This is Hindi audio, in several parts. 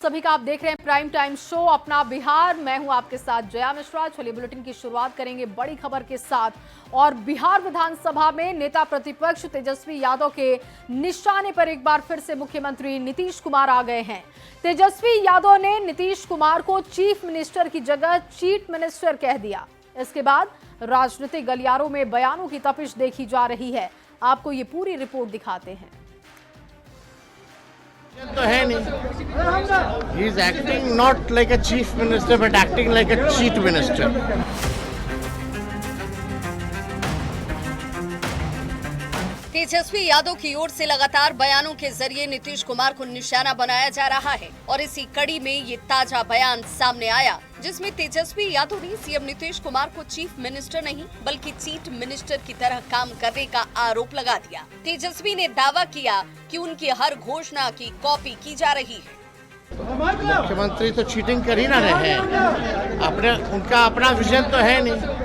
सभी का आप देख रहे हैं प्राइम टाइम शो अपना बिहार। मैं हूं आपके साथ जया मिश्रा। चलिए बुलेटिन की शुरुआत करेंगे बड़ी खबर के साथ। और बिहार विधानसभा में नेता प्रतिपक्ष तेजस्वी यादव के निशाने पर एक बार फिर से मुख्यमंत्री नीतीश कुमार आ गए हैं। तेजस्वी यादव ने नीतीश कुमार को चीफ मिनिस्टर की जगह चीट मिनिस्टर कह दिया। इसके बाद राजनीतिक गलियारों में बयानों की तपिश देखी जा रही है। आपको ये पूरी रिपोर्ट दिखाते हैं। तो है नहीं, he is acting not like a chief minister but acting like a cheat minister. Tejashwi Yadav की ओर से लगातार बयानों के जरिए नीतीश कुमार को निशाना बनाया जा रहा है और इसी कड़ी में ये ताजा बयान सामने आया जिसमें तेजस्वी यादव ने सीएम नीतीश कुमार को चीफ मिनिस्टर नहीं बल्कि चीट मिनिस्टर की तरह काम करने का आरोप लगा दिया। तेजस्वी ने दावा किया कि उनकी हर घोषणा की कॉपी की जा रही है। मुख्यमंत्री तो चीटिंग कर ही ना रहे हैं, उनका अपना विजन तो है नहीं।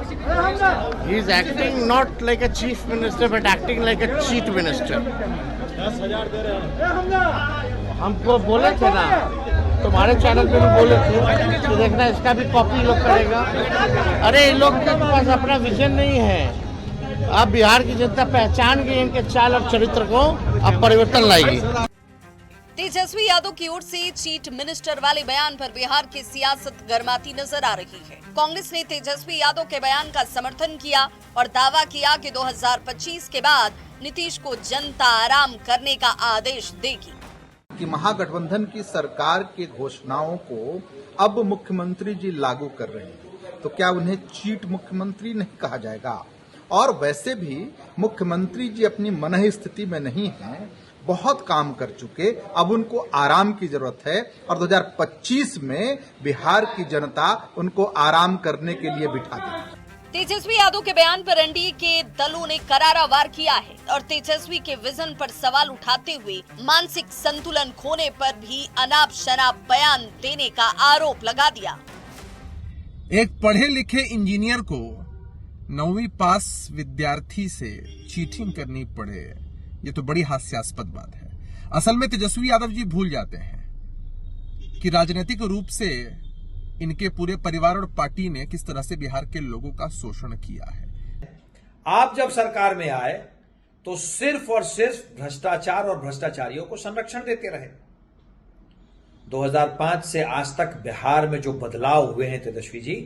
He is acting not like a chief minister but acting like a cheat minister. 10,000 दे रहे हैं। हमको बोले थे ना, तुम्हारे चैनल पे भी बोले थे कि देखना इसका भी कॉपी लोग करेगा। अरे इन लोग के पास अपना विजन नहीं है। अब बिहार की जनता पहचान गई इनके चाल और चरित्र को, अब परिवर्तन लाएगी। तेजस्वी यादव की ओर से चीट मिनिस्टर वाले बयान पर बिहार की सियासत गर्माती नजर आ रही है। कांग्रेस ने तेजस्वी यादव के बयान का समर्थन किया और दावा किया कि 2025 के बाद नीतीश को जनता आराम करने का आदेश देगी। कि महागठबंधन की सरकार की घोषणाओं को अब मुख्यमंत्री जी लागू कर रहे हैं, तो क्या उन्हें चीट मुख्यमंत्री नहीं कहा जाएगा? और वैसे भी मुख्यमंत्री जी अपनी मनः स्थिति में नहीं हैं, बहुत काम कर चुके, अब उनको आराम की जरूरत है और 2025 में बिहार की जनता उनको आराम करने के लिए बिठा देगी। तेजस्वी यादव के बयान पर एनडीए के दलों ने करारा वार किया है और तेजस्वी के विजन पर सवाल उठाते हुए मानसिक संतुलन खोने पर भी अनाप शनाप बयान देने का आरोप लगा दिया। एक पढ़े लिखे इंजीनियर को 9वीं पास विद्यार्थी से चीटिंग करनी पड़े, ये तो बड़ी हास्यास्पद बात है। असल में तेजस्वी यादव जी भूल जाते हैं कि राजनीतिक रूप से इनके पूरे परिवार और पार्टी ने किस तरह से बिहार के लोगों का शोषण किया है। आप जब सरकार में आए तो सिर्फ और सिर्फ भ्रष्टाचार और भ्रष्टाचारियों को संरक्षण देते रहे। 2005 से आज तक बिहार में जो बदलाव हुए हैं तेजस्वी जी,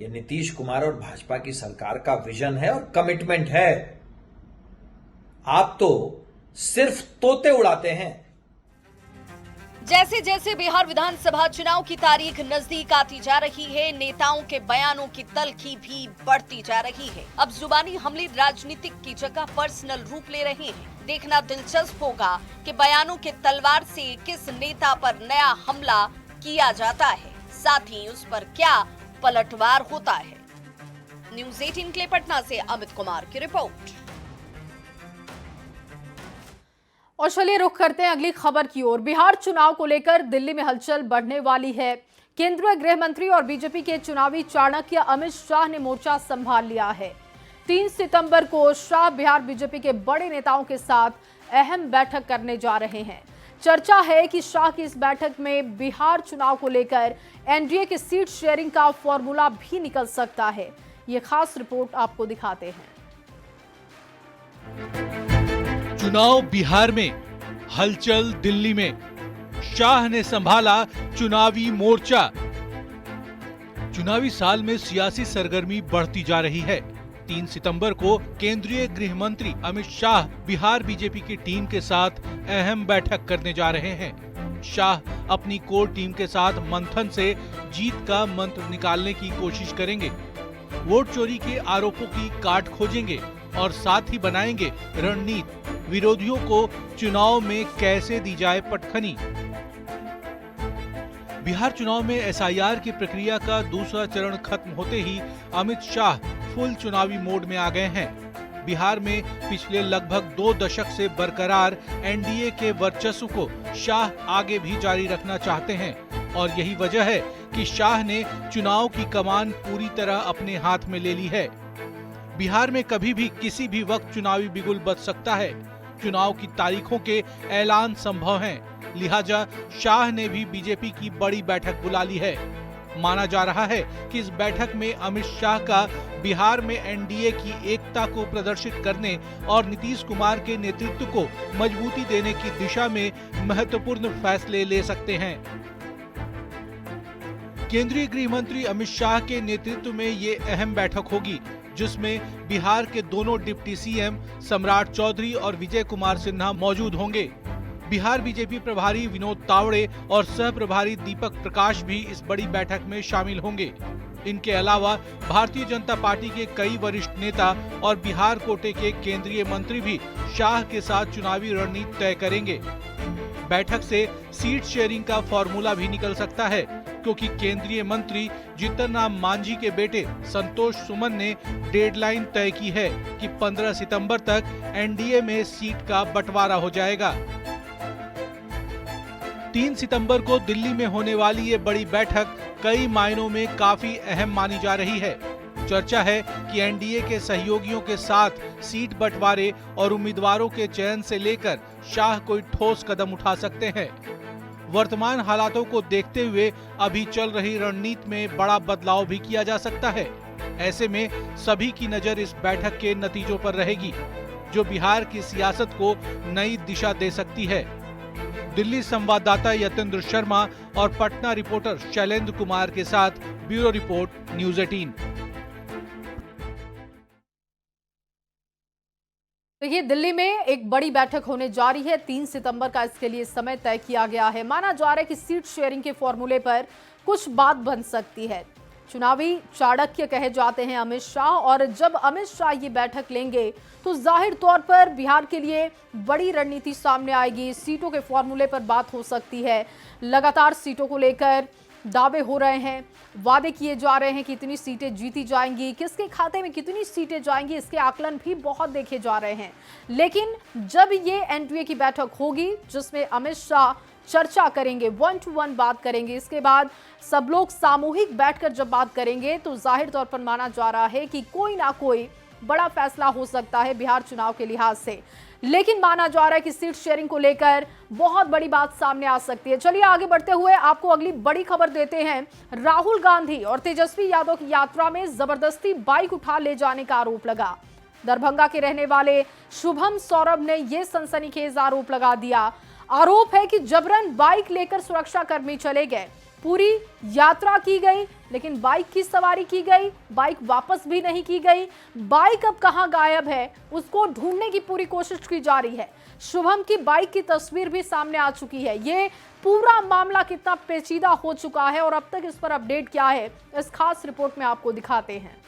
ये नीतीश कुमार और भाजपा की सरकार का विजन है और कमिटमेंट है। आप तो सिर्फ तोते उड़ाते हैं। जैसे जैसे बिहार विधानसभा चुनाव की तारीख नजदीक आती जा रही है, नेताओं के बयानों की तल्खी भी बढ़ती जा रही है। अब जुबानी हमले राजनीतिक की जगह पर्सनल रूप ले रहे हैं। देखना दिलचस्प होगा कि बयानों के तलवार से किस नेता पर नया हमला किया जाता है, साथ ही उस पर क्या पलटवार होता है। न्यूज़ 18 के लिए पटना से अमित कुमार की रिपोर्ट। और चलिए रुख करते हैं अगली खबर की ओर। बिहार चुनाव को लेकर दिल्ली में हलचल बढ़ने वाली है। केंद्रीय गृह मंत्री और बीजेपी के चुनावी चाणक्य अमित शाह ने मोर्चा संभाल लिया है। 3 सितंबर को शाह बिहार बीजेपी के बड़े नेताओं के साथ अहम बैठक करने जा रहे हैं। चर्चा है कि शाह की इस बैठक में बिहार चुनाव को लेकर एनडीए के सीट शेयरिंग का फॉर्मूला भी निकल सकता है। ये खास रिपोर्ट आपको दिखाते हैं। चुनाव बिहार में, हलचल दिल्ली में, शाह ने संभाला चुनावी मोर्चा। चुनावी साल में सियासी सरगर्मी बढ़ती जा रही है। 3 सितंबर को केंद्रीय गृह मंत्री अमित शाह बिहार बीजेपी की टीम के साथ अहम बैठक करने जा रहे हैं। शाह अपनी कोर टीम के साथ मंथन से जीत का मंत्र निकालने की कोशिश करेंगे। वोट चोरी के आरोपों की काट खोजेंगे और साथ ही बनाएंगे रणनीति, विरोधियों को चुनाव में कैसे दी जाए पटखनी। बिहार चुनाव में एसआईआर की प्रक्रिया का दूसरा चरण खत्म होते ही अमित शाह फुल चुनावी मोड में आ गए हैं। बिहार में पिछले लगभग 2 दशक से बरकरार एनडीए के वर्चस्व को शाह आगे भी जारी रखना चाहते हैं और यही वजह है कि शाह ने चुनाव की कमान पूरी तरह अपने हाथ में ले ली है। बिहार में कभी भी किसी भी वक्त चुनावी बिगुल बज सकता है। चुनाव की तारीखों के ऐलान संभव हैं। लिहाजा शाह ने भी बीजेपी की बड़ी बैठक बुला ली है। माना जा रहा है कि इस बैठक में अमित शाह का बिहार में एनडीए की एकता को प्रदर्शित करने और नीतीश कुमार के नेतृत्व को मजबूती देने की दिशा में महत्वपूर्ण फैसले ले सकते हैं। केंद्रीय गृह मंत्री अमित शाह के नेतृत्व में ये अहम बैठक होगी, जिसमें बिहार के दोनों डिप्टी सीएम सम्राट चौधरी और विजय कुमार सिन्हा मौजूद होंगे। बिहार बीजेपी प्रभारी विनोद तावड़े और सह प्रभारी दीपक प्रकाश भी इस बड़ी बैठक में शामिल होंगे। इनके अलावा भारतीय जनता पार्टी के कई वरिष्ठ नेता और बिहार कोटे के केंद्रीय मंत्री भी शाह के साथ चुनावी रणनीति तय करेंगे। बैठक से सीट शेयरिंग का फॉर्मूला भी निकल सकता है, क्योंकि केंद्रीय मंत्री जीतन राम मांझी के बेटे संतोष सुमन ने डेडलाइन तय की है कि 15 सितंबर तक एनडीए में सीट का बंटवारा हो जाएगा। 3 सितंबर को दिल्ली में होने वाली ये बड़ी बैठक कई मायनों में काफी अहम मानी जा रही है। चर्चा है कि एनडीए के सहयोगियों के साथ सीट बंटवारे और उम्मीदवारों के चयन से लेकर शाह कोई ठोस कदम उठा सकते हैं। वर्तमान हालातों को देखते हुए अभी चल रही रणनीति में बड़ा बदलाव भी किया जा सकता है। ऐसे में सभी की नजर इस बैठक के नतीजों पर रहेगी, जो बिहार की सियासत को नई दिशा दे सकती है। दिल्ली संवाददाता यतेंद्र शर्मा और पटना रिपोर्टर शैलेंद्र कुमार के साथ ब्यूरो रिपोर्ट, न्यूज़ 18। देखिए, दिल्ली में एक बड़ी बैठक होने जा रही है। 3 सितंबर का इसके लिए समय तय किया गया है। माना जा रहा है कि सीट शेयरिंग के फॉर्मूले पर कुछ बात बन सकती है। चुनावी चाणक्य कहे जाते हैं अमित शाह, और जब अमित शाह ये बैठक लेंगे तो जाहिर तौर पर बिहार के लिए बड़ी रणनीति सामने आएगी। सीटों के फॉर्मूले पर बात हो सकती है। लगातार सीटों को लेकर दावे हो रहे हैं, वादे किए जा रहे हैं कि इतनी सीटें जीती जाएंगी, किसके खाते में कितनी सीटें जाएंगी, इसके आकलन भी बहुत देखे जा रहे हैं। लेकिन जब ये एनडीए की बैठक होगी जिसमें अमित शाह चर्चा करेंगे, 1-to-1 बात करेंगे, इसके बाद सब लोग सामूहिक बैठकर जब बात करेंगे तो जाहिर तौर पर माना जा रहा है कि कोई ना कोई बड़ा फैसला हो सकता है बिहार चुनाव के लिहाज से। लेकिन माना जा रहा है कि सीट शेयरिंग को लेकर बहुत बड़ी बात सामने आ सकती है। चलिए आगे बढ़ते हुए आपको अगली बड़ी खबर देते हैं। राहुल गांधी और तेजस्वी यादव की यात्रा में जबरदस्ती बाइक उठा ले जाने का आरोप लगा। दरभंगा के रहने वाले शुभम सौरभ ने यह सनसनीखेज आरोप लगा दिया। आरोप है कि जबरन बाइक लेकर सुरक्षा कर्मी चले गए। पूरी यात्रा की गई, लेकिन बाइक की सवारी की गई, बाइक वापस भी नहीं की गई। बाइक अब कहां गायब है उसको ढूंढने की पूरी कोशिश की जा रही है। शुभम की बाइक की तस्वीर भी सामने आ चुकी है। ये पूरा मामला कितना पेचीदा हो चुका है और अब तक इस पर अपडेट क्या है, इस खास रिपोर्ट में आपको दिखाते हैं।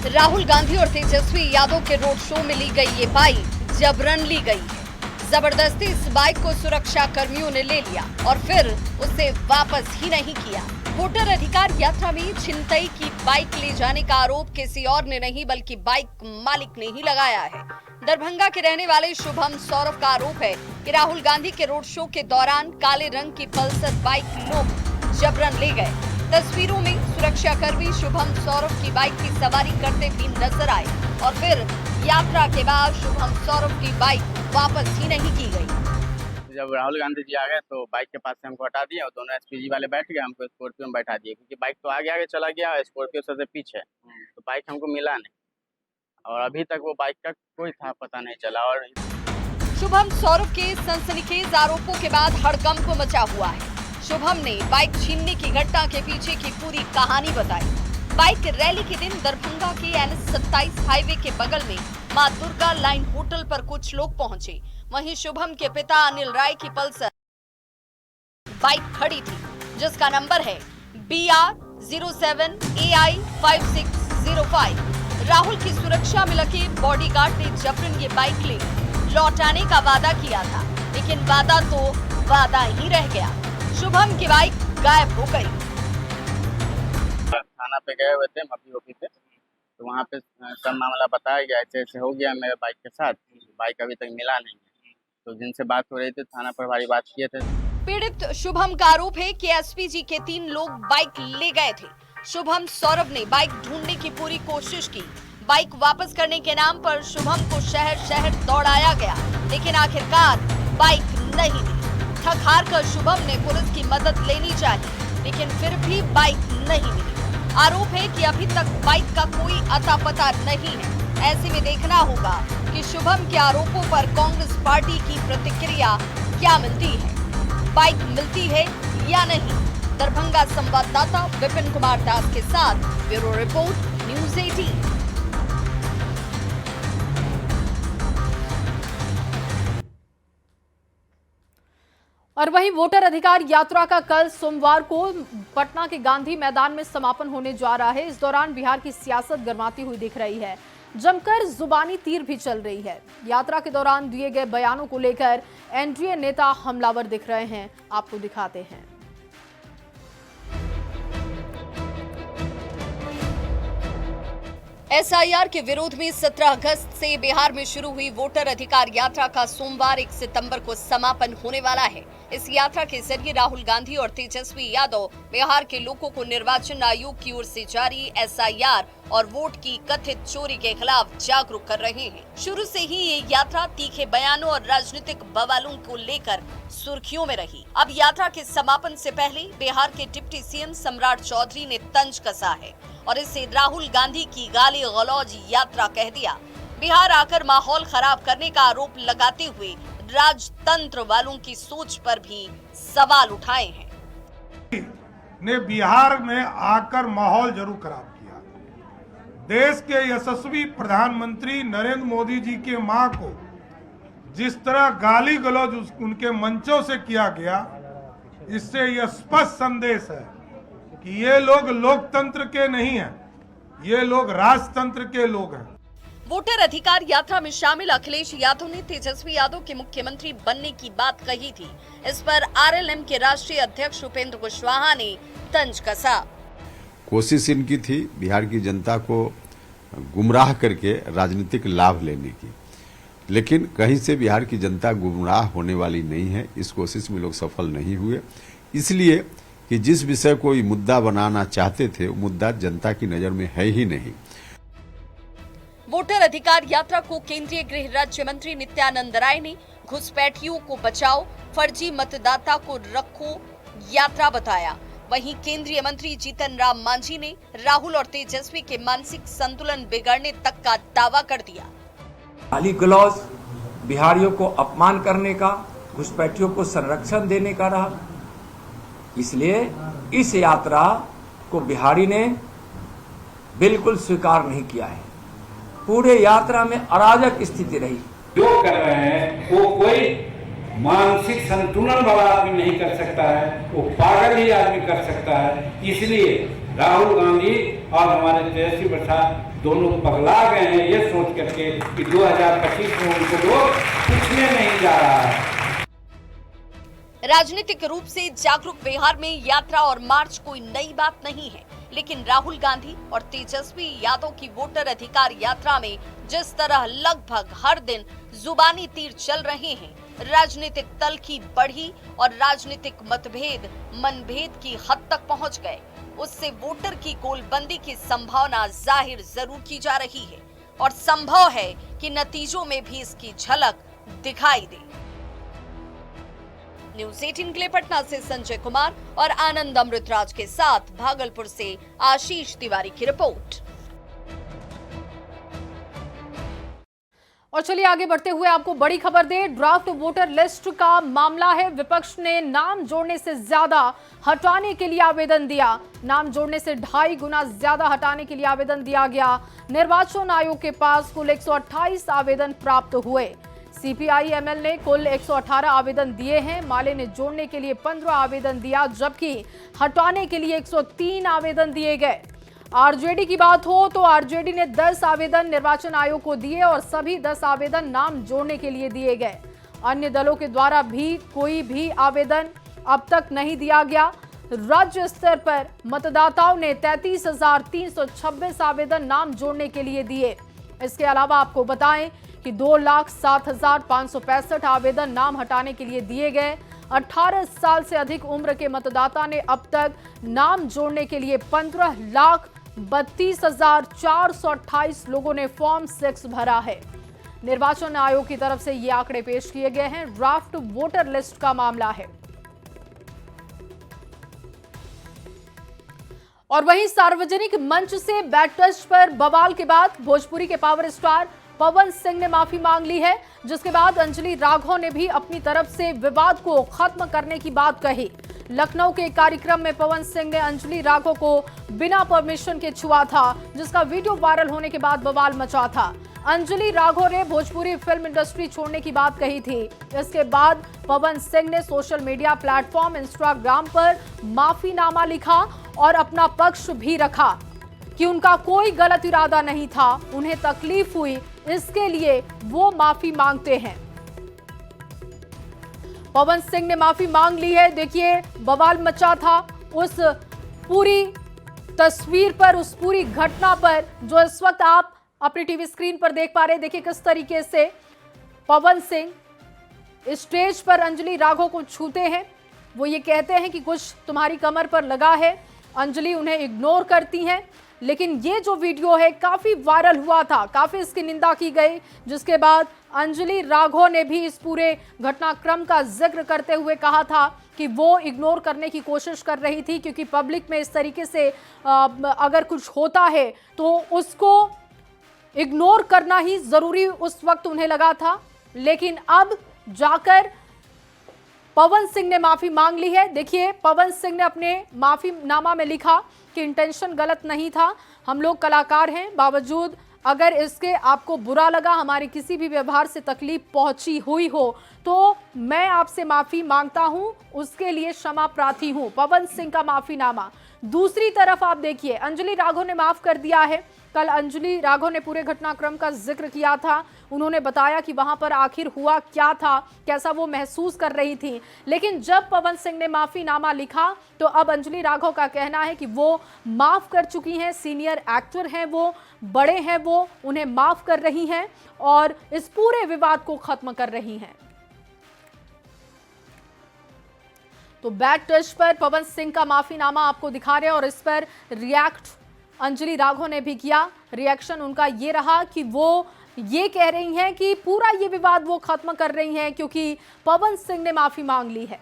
राहुल गांधी और तेजस्वी यादव के रोड शो में ली गई ये बाइक जबरन ली गई है। जबरदस्ती इस बाइक को सुरक्षा कर्मियों ने ले लिया और फिर उसे वापस ही नहीं किया। वोटर अधिकार यात्रा में छिनतई की बाइक ले जाने का आरोप किसी और ने नहीं बल्कि बाइक मालिक ने ही लगाया है। दरभंगा के रहने वाले शुभम सौरभ का आरोप है कि राहुल गांधी के रोड शो के दौरान काले रंग की पल्सर बाइक लोग जबरन ले गए। तस्वीरों में सुरक्षाकर्मी शुभम सौरभ की बाइक की सवारी करते भी नजर आए और फिर यात्रा के बाद शुभम सौरभ की बाइक वापस ही नहीं की गई। जब राहुल गांधी जी आ गए तो बाइक के पास से हमको हटा दिया और दोनों एसपीजी वाले बैठ गए, हमको स्कॉर्पियो में बैठा दिए, क्योंकि बाइक तो आगे आगे चला गया, स्कॉर्पियो सबसे पीछे, तो बाइक हमको मिला नहीं और अभी तक वो बाइक का कोई था पता नहीं चला। और शुभम सौरभ के सनसनीखेज आरोपों के बाद हड़कंप मचा हुआ है। शुभम ने बाइक छीनने की घटना के पीछे की पूरी कहानी बताई। बाइक रैली के दिन दरभंगा के NH-27 हाईवे के बगल में मां दुर्गा लाइन होटल पर कुछ लोग पहुंचे। वहीं शुभम के पिता अनिल राय की पल्सर बाइक खड़ी थी, जिसका नंबर है BR 07 AI 5605। राहुल की सुरक्षा में लगे बॉडीगार्ड ने जबरन ये बाइक ले लौटाने का वादा किया था, लेकिन वादा तो वादा ही रह गया। शुभम की बाइक गायब हो गई। थाना पे गए हुए थे मपी पे, तो वहाँ पे सब मामला बताया गया, ऐसे ऐसे हो गया मेरे बाइक के साथ, बाइक अभी तक मिला नहीं है। तो जिनसे बात हो रही थी थाना प्रभारी बात किए थे। पीड़ित शुभम का आरोप है कि एसपीजी के 3 लोग बाइक ले गए थे शुभम सौरभ ने बाइक ढूंढने की पूरी कोशिश की। बाइक वापस करने के नाम पर शुभम को शहर शहर दौड़ाया गया, लेकिन आखिरकार बाइक नहीं मिली। थक हार कर शुभम ने पुलिस की मदद लेनी चाहिए, लेकिन फिर भी बाइक नहीं मिली। आरोप है कि अभी तक बाइक का कोई अता पता नहीं है। ऐसे में देखना होगा कि शुभम के आरोपों पर कांग्रेस पार्टी की प्रतिक्रिया क्या मिलती है, बाइक मिलती है या नहीं। दरभंगा संवाददाता विपिन कुमार दास के साथ ब्यूरो रिपोर्ट, न्यूज़ 18। और वहीं वोटर अधिकार यात्रा का कल सोमवार को पटना के गांधी मैदान में समापन होने जा रहा है। इस दौरान बिहार की सियासत गर्माती हुई दिख रही है, जमकर जुबानी तीर भी चल रही है। यात्रा के दौरान दिए गए बयानों को लेकर एनडीए नेता हमलावर दिख रहे हैं, आपको दिखाते हैं। एसआईआर के विरोध में 17 अगस्त से बिहार में शुरू हुई वोटर अधिकार यात्रा का सोमवार 1 सितंबर को समापन होने वाला है। इस यात्रा के जरिए राहुल गांधी और तेजस्वी यादव बिहार के लोगों को निर्वाचन आयोग की ओर से जारी एसआईआर और वोट की कथित चोरी के खिलाफ जागरूक कर रहे हैं। शुरू से ही ये यात्रा तीखे बयानों और राजनीतिक बवालों को लेकर सुर्खियों में रही। अब यात्रा के समापन से पहले बिहार के डिप्टी सीएम सम्राट चौधरी ने तंज कसा है और इसे राहुल गांधी की गाली गलौज यात्रा कह दिया। बिहार आकर माहौल खराब करने का आरोप लगाते हुए राजतंत्र वालों की सोच पर भी सवाल उठाए हैं। ने बिहार में आकर माहौल जरूर खराब किया। देश के यशस्वी प्रधानमंत्री नरेंद्र मोदी जी के मां को जिस तरह गाली गलौज उनके मंचों से किया गया, इससे यह स्पष्ट संदेश है कि ये लोग लोकतंत्र के नहीं हैं, ये लोग राजतंत्र के लोग हैं। वोटर अधिकार यात्रा में शामिल अखिलेश यादव ने तेजस्वी यादव के मुख्यमंत्री बनने की बात कही थी। इस पर आरएलएम के राष्ट्रीय अध्यक्ष उपेंद्र कुशवाहा ने तंज कसा। कोशिश इनकी थी बिहार की जनता को गुमराह करके राजनीतिक लाभ लेने की, लेकिन कहीं से बिहार की जनता गुमराह होने वाली नहीं है। इस कोशिश में लोग सफल नहीं हुए, इसलिए कि जिस विषय को ये मुद्दा बनाना चाहते थे वो मुद्दा जनता की नजर में है ही नहीं। वोटर अधिकार यात्रा को केंद्रीय गृह राज्य मंत्री नित्यानंद राय ने घुसपैठियों को बचाओ, फर्जी मतदाता को रखो यात्रा बताया। वहीं केंद्रीय मंत्री जीतन राम मांझी ने राहुल और तेजस्वी के मानसिक संतुलन बिगड़ने तक का दावा कर दिया। गाली गलौज, बिहारियों को अपमान करने का, घुसपैठियों को संरक्षण देने का रहा, इसलिए इस यात्रा को बिहारी ने बिल्कुल स्वीकार नहीं किया है। पूरे यात्रा में अराजक स्थिति रही। जो कर रहे हैं वो कोई मानसिक संतुलन वाला आदमी नहीं कर सकता है, वो पागल ही आदमी कर सकता है। इसलिए राहुल गांधी और हमारे तेजस्वी प्रसाद दोनों पगला गए हैं ये सोच करके कि 2025 में उनको लोग पूछने नहीं जा रहा है। राजनीतिक रूप से जागरूक बिहार में यात्रा और मार्च कोई नई बात नहीं है, लेकिन राहुल गांधी और तेजस्वी यादव की वोटर अधिकार यात्रा में जिस तरह लगभग हर दिन जुबानी तीर चल रहे हैं, राजनीतिक तल्खी बढ़ी और राजनीतिक मतभेद मनभेद की हद तक पहुंच गए, उससे वोटर की गोलबंदी की संभावना जाहिर जरूर की जा रही है और संभव है कि नतीजों में भी इसकी झलक दिखाई दे। न्यूज़ 18 के लिए पटना से संजय कुमार और आनंद अमृतराज के साथ भागलपुर से आशीष तिवारी की रिपोर्ट। और चलिए आगे बढ़ते हुए आपको बड़ी खबर दे, ड्राफ्ट वोटर लिस्ट का मामला है। विपक्ष ने नाम जोड़ने से ज्यादा हटाने के लिए आवेदन दिया। नाम जोड़ने से 2.5 गुना ज्यादा हटाने के लिए आवेदन दिया गया। निर्वाचन आयोग के पास कुल 128 आवेदन प्राप्त हुए। सीपीआई-एमएल ने कुल 118 आवेदन दिए हैं। माले ने जोड़ने के लिए 15 आवेदन दिया, जबकि हटाने के लिए 103 आवेदन दिए गए। आरजेडी की बात हो तो आरजेडी ने 10 आवेदन निर्वाचन आयोग को दिए और सभी 10 आवेदन नाम जोड़ने के लिए दिए गए। अन्य दलों के द्वारा भी कोई भी आवेदन अब तक नहीं दिया गया। राज्य स्तर पर मतदाताओं ने 33,326 आवेदन नाम जोड़ने के लिए दिए। इसके अलावा आपको बताएं कि 2,07,565 आवेदन नाम हटाने के लिए दिए गए। 18 साल से अधिक उम्र के मतदाता ने अब तक नाम जोड़ने के लिए 15,32,428 लोगों ने फॉर्म 6 भरा है। निर्वाचन आयोग की तरफ से ये आंकड़े पेश किए गए हैं। ड्राफ्ट वोटर लिस्ट का मामला है। और वहीं सार्वजनिक मंच से बैट टच पर बवाल के बाद भोजपुरी के पावर स्टार पवन सिंह ने माफी मांग ली है, जिसके बाद अंजलि राघव ने भी अपनी तरफ से विवाद को खत्म करने की बात कही। लखनऊ के कार्यक्रम में पवन सिंह ने अंजलि राघव को बिना परमिशन के छुआ था, जिसका वीडियो वायरल होने के बाद बवाल मचा था। अंजलि राघव ने भोजपुरी फिल्म इंडस्ट्री छोड़ने की बात कही थी। इसके बाद पवन सिंह ने सोशल मीडिया प्लेटफॉर्म इंस्टाग्राम पर माफीनामा लिखा और अपना पक्ष भी रखा कि उनका कोई गलत इरादा नहीं था, उन्हें तकलीफ हुई, इसके लिए वो माफी मांगते हैं। पवन सिंह ने माफी मांग ली है। देखिए, बवाल मचा था उस पूरी तस्वीर पर, उस पूरी घटना पर जो इस वक्त आप अपनी टीवी स्क्रीन पर देख पा रहे हैं। देखिए किस तरीके से पवन सिंह स्टेज पर अंजलि राघव को छूते हैं। वो ये कहते हैं कि कुछ तुम्हारी कमर पर लगा है। अंजलि उन्हें इग्नोर करती हैं, लेकिन ये जो वीडियो है काफी वायरल हुआ था, काफी इसकी निंदा की गई, जिसके बाद अंजलि राघव ने भी इस पूरे घटनाक्रम का जिक्र करते हुए कहा था कि वो इग्नोर करने की कोशिश कर रही थी, क्योंकि पब्लिक में इस तरीके से अगर कुछ होता है तो उसको इग्नोर करना ही जरूरी उस वक्त उन्हें लगा था। लेकिन अब जाकर पवन सिंह ने माफी मांग ली है। देखिए, पवन सिंह ने अपने माफीनामा में लिखा कि इंटेंशन गलत नहीं था, हम लोग कलाकार हैं, बावजूद अगर इसके आपको बुरा लगा, हमारे किसी भी व्यवहार से तकलीफ पहुंची हुई हो, तो मैं आपसे माफी मांगता हूं, उसके लिए क्षमा प्रार्थी हूं। पवन सिंह का माफीनामा। दूसरी तरफ आप देखिए, अंजलि राघव ने माफ कर दिया है। कल अंजलि राघव ने पूरे घटनाक्रम का जिक्र किया था। उन्होंने बताया कि वहां पर आखिर हुआ क्या था, कैसा वो महसूस कर रही थी। लेकिन जब पवन सिंह ने माफीनामा लिखा तो अब अंजलि राघव का कहना है कि वो माफ कर चुकी हैं, सीनियर एक्टर हैं, वो बड़े हैं, वो उन्हें माफ कर रही हैं और इस पूरे विवाद को खत्म कर रही हैं। तो बैट टच पर पवन सिंह का माफीनामा आपको दिखा रहे हैं और इस पर रिएक्ट अंजलि राघव ने भी किया। रिएक्शन उनका ये रहा कि वो ये कह रही हैं कि पूरा ये विवाद वो खत्म कर रही हैं क्योंकि पवन सिंह ने माफी मांग ली है।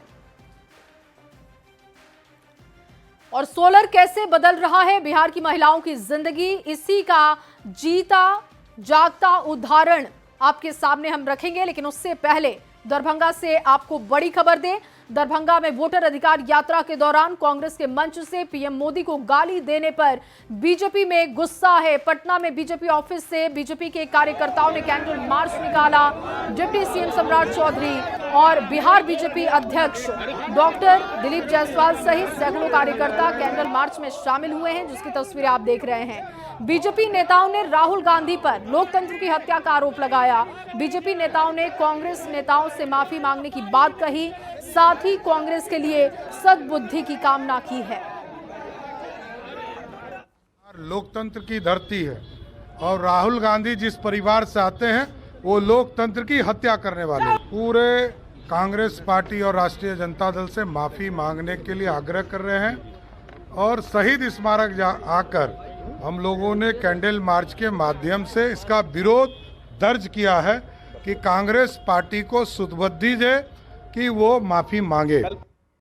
और सोलर कैसे बदल रहा है बिहार की महिलाओं की जिंदगी, इसी का जीता जागता उदाहरण आपके सामने हम रखेंगे। लेकिन उससे पहले दरभंगा से आपको बड़ी खबर दें। दरभंगा में वोटर अधिकार यात्रा के दौरान कांग्रेस के मंच से पीएम मोदी को गाली देने पर बीजेपी में गुस्सा है। पटना में बीजेपी ऑफिस से बीजेपी के कार्यकर्ताओं ने कैंडल मार्च निकाला। डिप्टी सीएम सम्राट चौधरी और बिहार बीजेपी अध्यक्ष डॉक्टर दिलीप जायसवाल सहित सैकड़ों कार्यकर्ता कैंडल मार्च में शामिल हुए हैं, जिसकी तस्वीरें आप देख रहे हैं। बीजेपी नेताओं ने राहुल गांधी पर लोकतंत्र की हत्या का आरोप लगाया। बीजेपी नेताओं ने कांग्रेस नेताओं से माफी मांगने की बात कही, साथ ही कांग्रेस के लिए सद्बुद्धि की कामना की है। लोकतंत्र की धरती है और राहुल गांधी जिस परिवार से आते हैं वो लोकतंत्र की हत्या करने वाले। पूरे कांग्रेस पार्टी और राष्ट्रीय जनता दल से माफी मांगने के लिए आग्रह कर रहे हैं और शहीद स्मारक आकर हम लोगों ने कैंडल मार्च के माध्यम से इसका विरोध दर्ज किया है कि कांग्रेस पार्टी को सुदबुद्धि दे कि वो माफी मांगे।